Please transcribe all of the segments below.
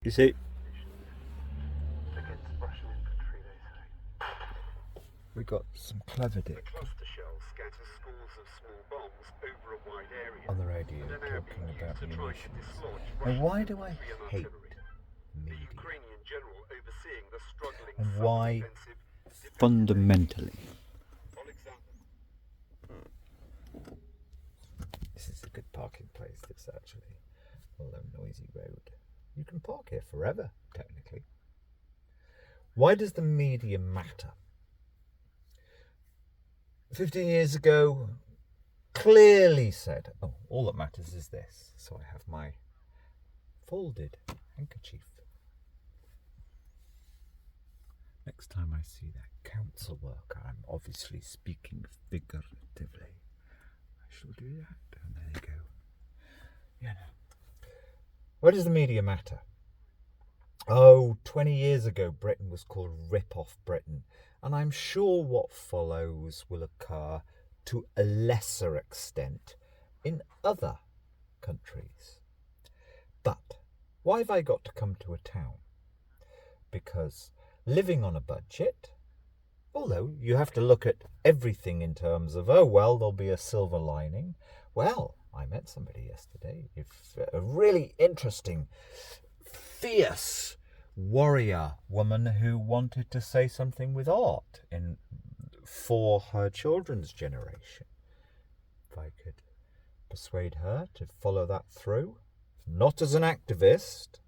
You see, Against Russian infantry, they say. we got some clever The dick cluster shells scatter scores of small bombs over a wide area. on the radio and are now talking being about used to try to munitions. dislodge And Russian why do I infantry and hate artillery. The media? Ukrainian general overseeing the struggling And southern why offensive fundamentally? Alexander. This is a good parking place, this actually. Although noisy road. You can park here forever, technically. Why does the media matter? 15 years ago, clearly said, oh, all that matters is this. So I have my folded handkerchief. Next time I see that council worker, I'm obviously speaking figuratively. I shall do that. And there you go. You know. Why does the media matter? Oh, 20 years ago, Britain was called Rip-Off Britain. And I'm sure what follows will occur to a lesser extent in other countries. But why have I got to come to a town? Because living on a budget, although you have to look at everything in terms of, oh, well, there'll be a silver lining. Well, I met somebody yesterday, a really interesting, fierce warrior woman who wanted to say something with art for her children's generation. If I could persuade her to follow that through, not as an activist,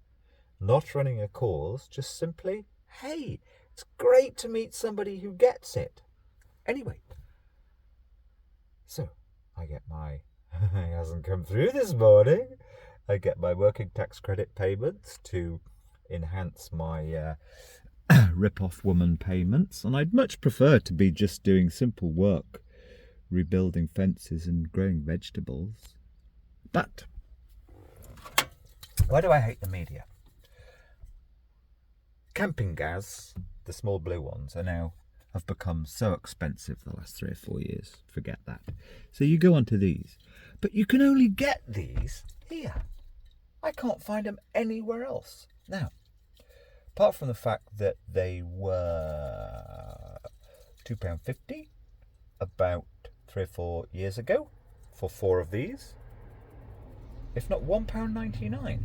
not running a cause, just simply, hey, it's great to meet somebody who gets it. Anyway, so I get my, it hasn't come through this morning, I get my working tax credit payments to enhance my rip-off woman payments, and I'd much prefer to be just doing simple work, rebuilding fences and growing vegetables. But why do I hate the media? Camping gas, the small blue ones, have become so expensive the last 3 or 4 years. Forget that. So you go onto these. But you can only get these here. I can't find them anywhere else. Now, apart from the fact that they were £2.50 about 3 or 4 years ago for 4 of these, if not £1.99.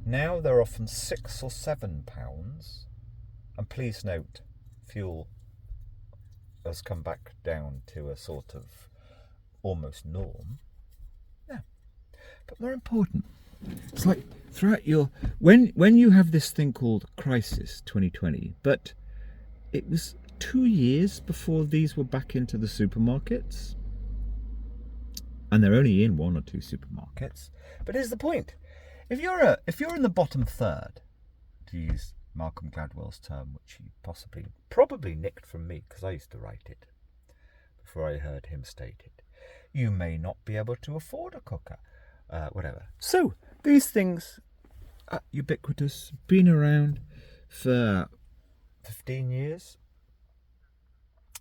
Now they're often £6 or £7. And please note, fuel has come back down to a sort of almost norm. Yeah. But more important, it's like throughout your when you have this thing called Crisis 2020, but it was 2 years before these were back into the supermarkets. And they're only in 1 or 2 supermarkets. But here's the point. If you're in the bottom third, to use Malcolm Gladwell's term, which he probably nicked from me because I used to write it before I heard him state it, you may not be able to afford a cooker, whatever. So these things are ubiquitous, been around for 15 years.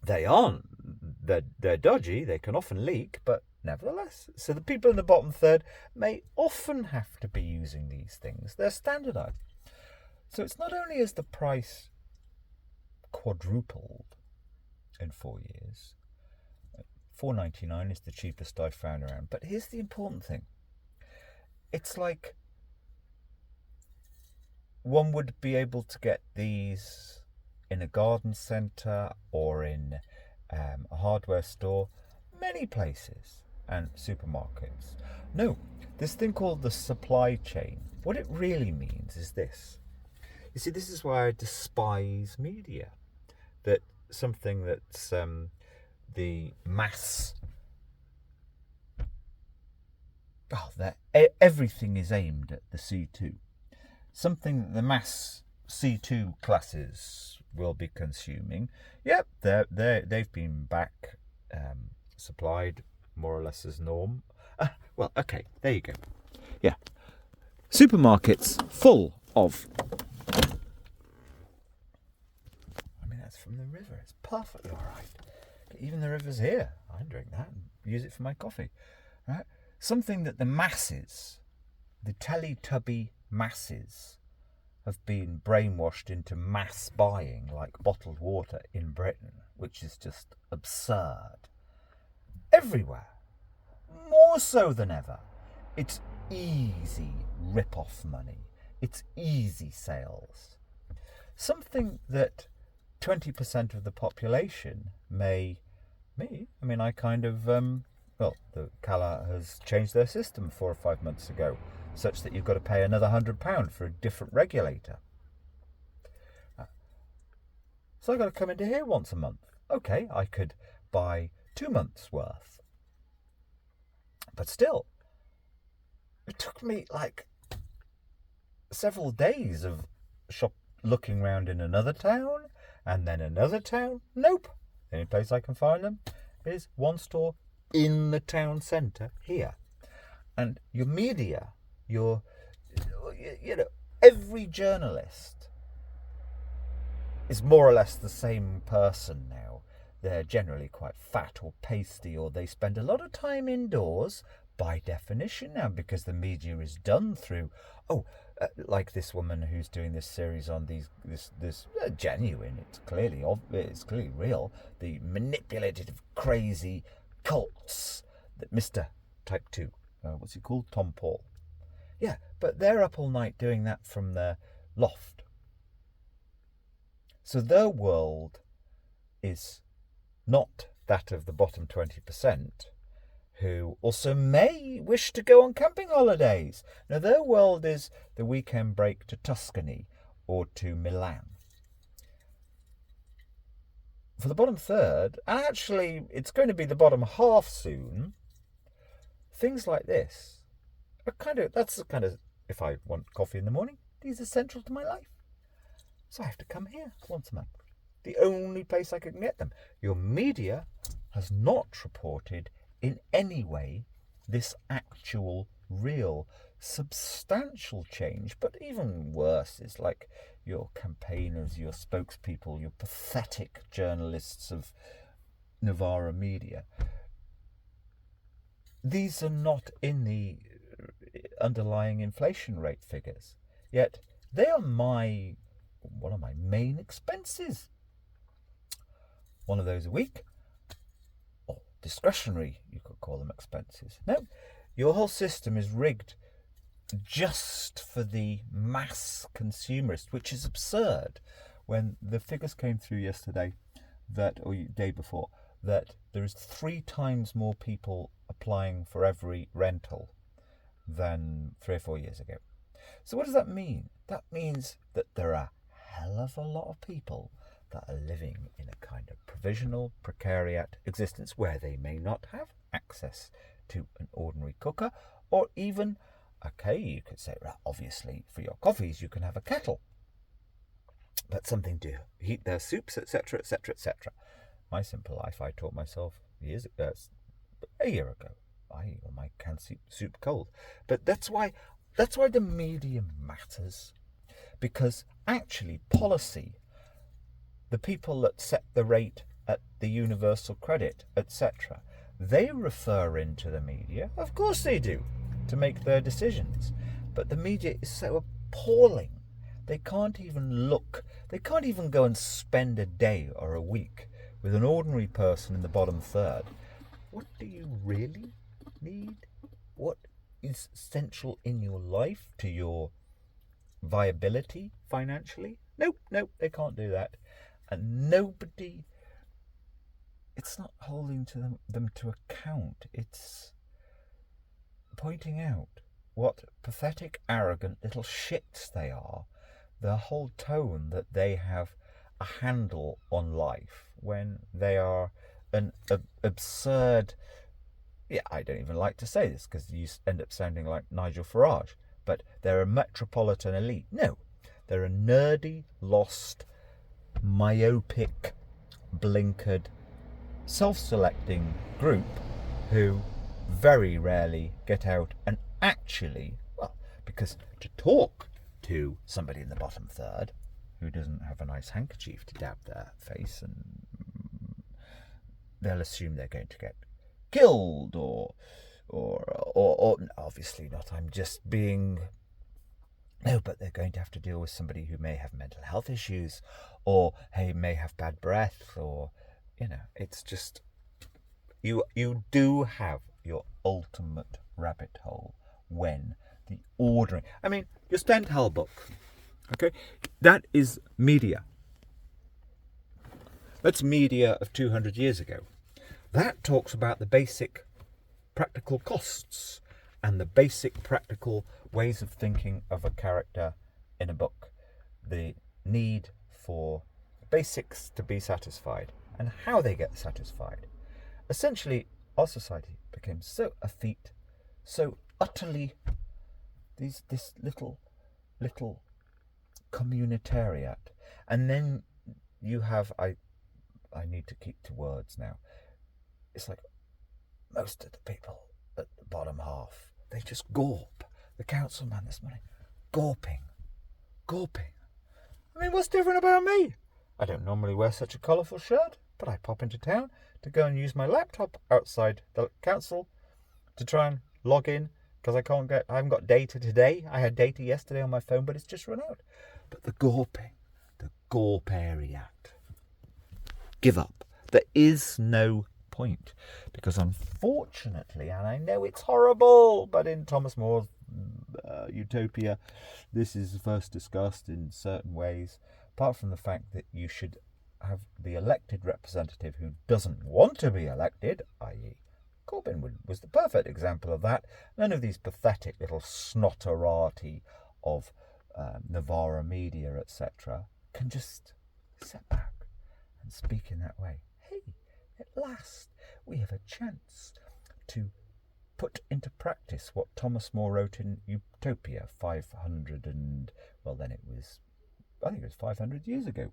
They're dodgy, they can often leak, but nevertheless. So the people in the bottom third may often have to be using these things. They're standardized. So it's not only has the price quadrupled in 4 years, $4.99 is the cheapest I've found around, but here's the important thing. It's like one would be able to get these in a garden centre or in a hardware store, many places, and supermarkets. No, this thing called the supply chain, what it really means is this. You see, this is why I despise media. That something that's the mass... everything is aimed at the C2. Something that the mass C2 classes will be consuming. Yep, they've been back supplied more or less as norm. Well, okay, there you go. Yeah. Supermarkets full of... I mean, that's from the river. It's perfectly all right. Even the river's here. I drink that and use it for my coffee. Right? Something that the masses, the Teletubby masses, have been brainwashed into mass buying like bottled water in Britain, which is just absurd. Everywhere. More so than ever. It's easy rip-off money. It's easy sales. Something that 20% of the population may, I kind of, the Cala has changed their system 4 or 5 months ago, such that you've got to pay another £100 for a different regulator. So I've got to come into here once a month. Okay, I could buy 2 months' worth. But still, it took me like several days of looking around in another town and then another town. Nope. The only place I can find them is one store in the town centre here. And your media, every journalist is more or less the same person now. They're generally quite fat or pasty, or they spend a lot of time indoors by definition now, because the media is done through, like this woman who's doing this series on this genuine, it's clearly real, the manipulative, crazy cults that Mr. Type 2, what's he called? Tom Paul. Yeah, but they're up all night doing that from their loft. So their world is not that of the bottom 20%, who also may wish to go on camping holidays. Now, their world is the weekend break to Tuscany or to Milan. For the bottom third, and actually it's going to be the bottom half soon, things like this are that's if I want coffee in the morning, these are central to my life. So I have to come here once a month. The only place I can get them. Your media has not reported in any way this actual, real, substantial change. But even worse is like your campaigners, your spokespeople, your pathetic journalists of Novara Media. These are not in the underlying inflation rate figures, yet they are one of my main expenses. One of those a week, or discretionary, you could call them expenses. No, your whole system is rigged just for the mass consumerist, which is absurd. When the figures came through yesterday, or day before, that there is 3 times more people applying for every rental than 3 or 4 years ago. So what does that mean? That means that there are a hell of a lot of people that are living in a kind of provisional, precariat existence where they may not have access to an ordinary cooker, or even, you could say, well, obviously for your coffees you can have a kettle, but something to heat their soups, etc., etc., etc. My simple life, I taught myself a year ago. I eat all my canned soup cold. But that's why the media matters, because actually policy, the people that set the rate at the universal credit, etc., they refer into the media. Of course they do, to make their decisions. But the media is so appalling. They can't even go and spend a day or a week with an ordinary person in the bottom third. What do you really need? What is essential in your life to your viability financially? Nope, they can't do that. And nobody, it's not holding them to account. It's pointing out what pathetic, arrogant little shits they are. The whole tone that they have a handle on life when they are an absurd... I don't even like to say this because you end up sounding like Nigel Farage, but they're a metropolitan elite. No, they're a nerdy, lost, myopic, blinkered, self-selecting group who very rarely get out and actually, because to talk to somebody in the bottom third who doesn't have a nice handkerchief to dab their face, and they'll assume they're going to get killed or obviously not. I'm just being No, but they're going to have to deal with somebody who may have mental health issues, or may have bad breath, or, it's just, you do have your ultimate rabbit hole when the ordering. I mean, your Stendhal book, okay, that is media. That's media of 200 years ago. That talks about the basic practical costs and the basic practical ways of thinking of a character in a book. The need for basics to be satisfied and how they get satisfied. Essentially, our society became so effete, so utterly this little communitariat. And then you have, I need to keep to words now. It's like most of the people at the bottom half, they just gawp. The councilman this morning, gawping. I mean, what's different about me? I don't normally wear such a colourful shirt, but I pop into town to go and use my laptop outside the council to try and log in, because I haven't got data today. I had data yesterday on my phone, but it's just run out. But the gawperiat. Give up. There is no point, because unfortunately, and I know it's horrible, but in Thomas More's Utopia, this is first discussed in certain ways, apart from the fact that you should have the elected representative who doesn't want to be elected, i.e. Corbyn was the perfect example of that. None of these pathetic little snotterati of Novara Media, etc., can just sit back and speak in that way. Hey, at last we have a chance to put into practice what Thomas More wrote in Utopia 500 and, well, then it was, I think it was 500 years ago.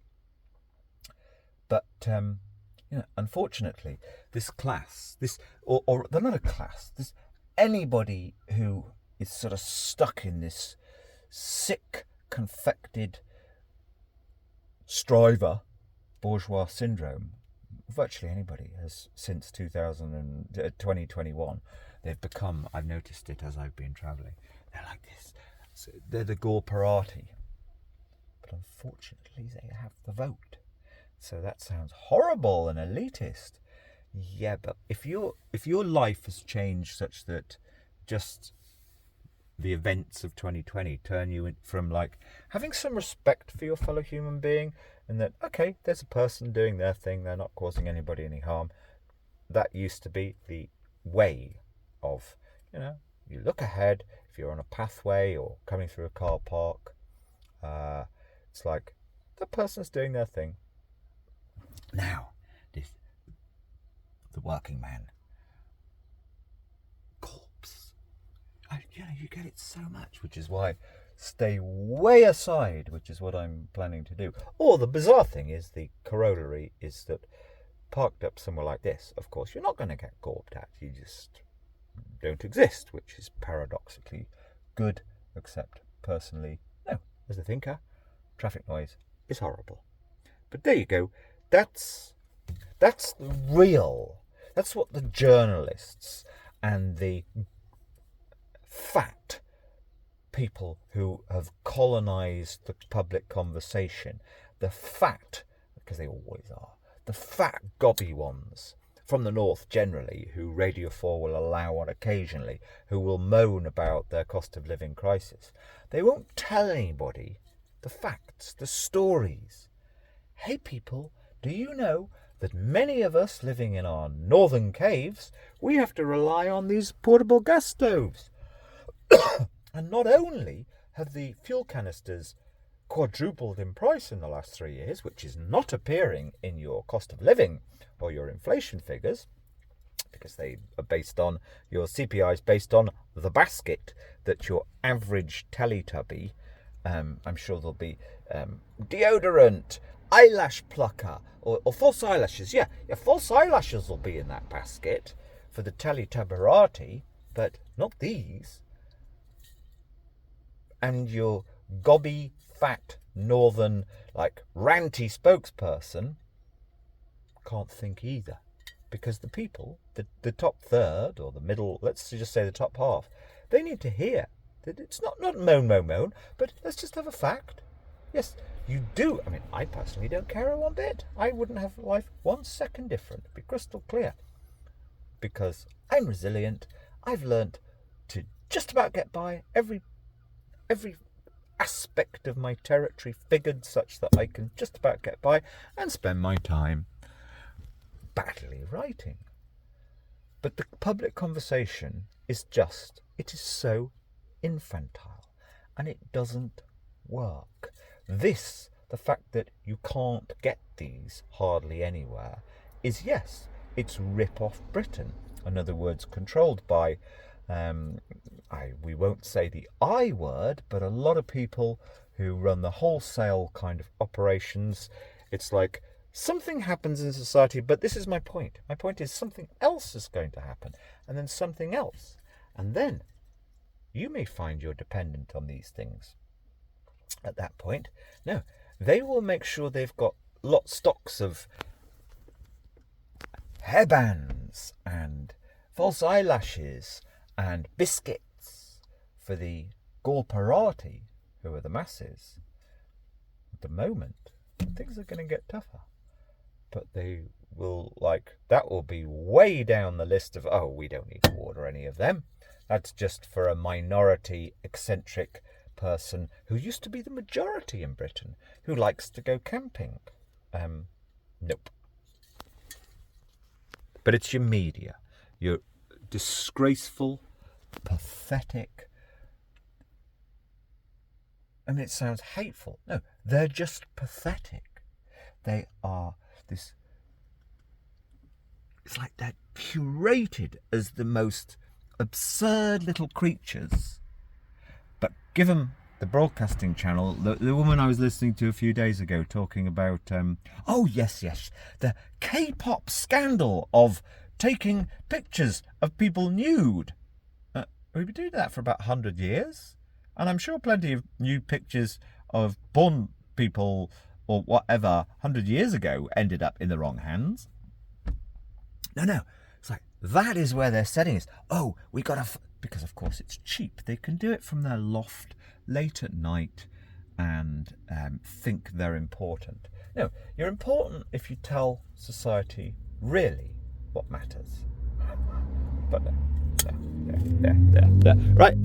But, unfortunately, this class, or they're not a class, this anybody who is sort of stuck in this sick, confected striver bourgeois syndrome, virtually anybody has since 2021, they've become, I've noticed it as I've been travelling, they're like this. So they're the Gorparati. But unfortunately, they have the vote. So that sounds horrible and elitist. Yeah, but if your life has changed such that just the events of 2020 turn you in from like having some respect for your fellow human being, and that, okay, there's a person doing their thing, they're not causing anybody any harm. That used to be the way of, you look ahead, if you're on a pathway or coming through a car park, it's like, the person's doing their thing. Now, the working man, corpse, you get it so much, which is why stay way aside, which is what I'm planning to do. Or the bizarre thing is, the corollary is that parked up somewhere like this, of course, you're not going to get gawped at. You just don't exist, which is paradoxically good, except personally, no, as a thinker, traffic noise is horrible. But there you go. That's real. That's what the journalists and the fat people who have colonized the public conversation, the fat, because they always are, the fat gobby ones from the north generally, who Radio 4 will allow on occasionally, who will moan about their cost of living crisis. They won't tell anybody the facts, the stories. Hey people, do you know that many of us living in our northern caves, we have to rely on these portable gas stoves? And not only have the fuel canisters quadrupled in price in the last 3 years, which is not appearing in your cost of living or your inflation figures, because they are based on, your CPI is based on the basket that your average Teletubby, I'm sure there'll be deodorant, eyelash plucker, or false eyelashes. Yeah, false eyelashes will be in that basket for the Teletubberati, but not these. And your gobby, fat, northern, ranty spokesperson can't think either. Because the people, the top third, or the middle, let's just say the top half, they need to hear That it's not moan, but let's just have a fact. Yes, you do. I mean, I personally don't care one bit. I wouldn't have life 1 second different. Be crystal clear. Because I'm resilient. I've learnt to just about get by. Every aspect of my territory figured such that I can just about get by and spend my time badly writing. But the public conversation is just, it is so infantile, and it doesn't work. This, the fact that you can't get these hardly anywhere, is, yes, it's rip-off Britain. In other words, controlled by, we won't say the I word, but a lot of people who run the wholesale kind of operations. It's like something happens in society, but this is my point. My point is something else is going to happen, and then something else. And then you may find you're dependent on these things. At that point, no, they will make sure they've got stocks of hairbands and false eyelashes and biscuits for the Gorparati, who are the masses. At the moment, things are going to get tougher. But they will, that will be way down the list of, we don't need to order any of them. That's just for a minority, eccentric person who used to be the majority in Britain, who likes to go camping. Nope. But it's your media. Your disgraceful, pathetic. I mean, it sounds hateful. No, they're just pathetic. They are this. It's like they're curated as the most absurd little creatures. But give them the broadcasting channel. The woman I was listening to a few days ago talking about, the K-pop scandal of taking pictures of people nude. We've been doing that for about 100 years. And I'm sure plenty of nude pictures of porn people or whatever 100 years ago ended up in the wrong hands. No. It's like, that is where they're setting us. We got to... Because, of course, it's cheap. They can do it from their loft late at night and think they're important. No, you're important if you tell society really what matters. But no. Right.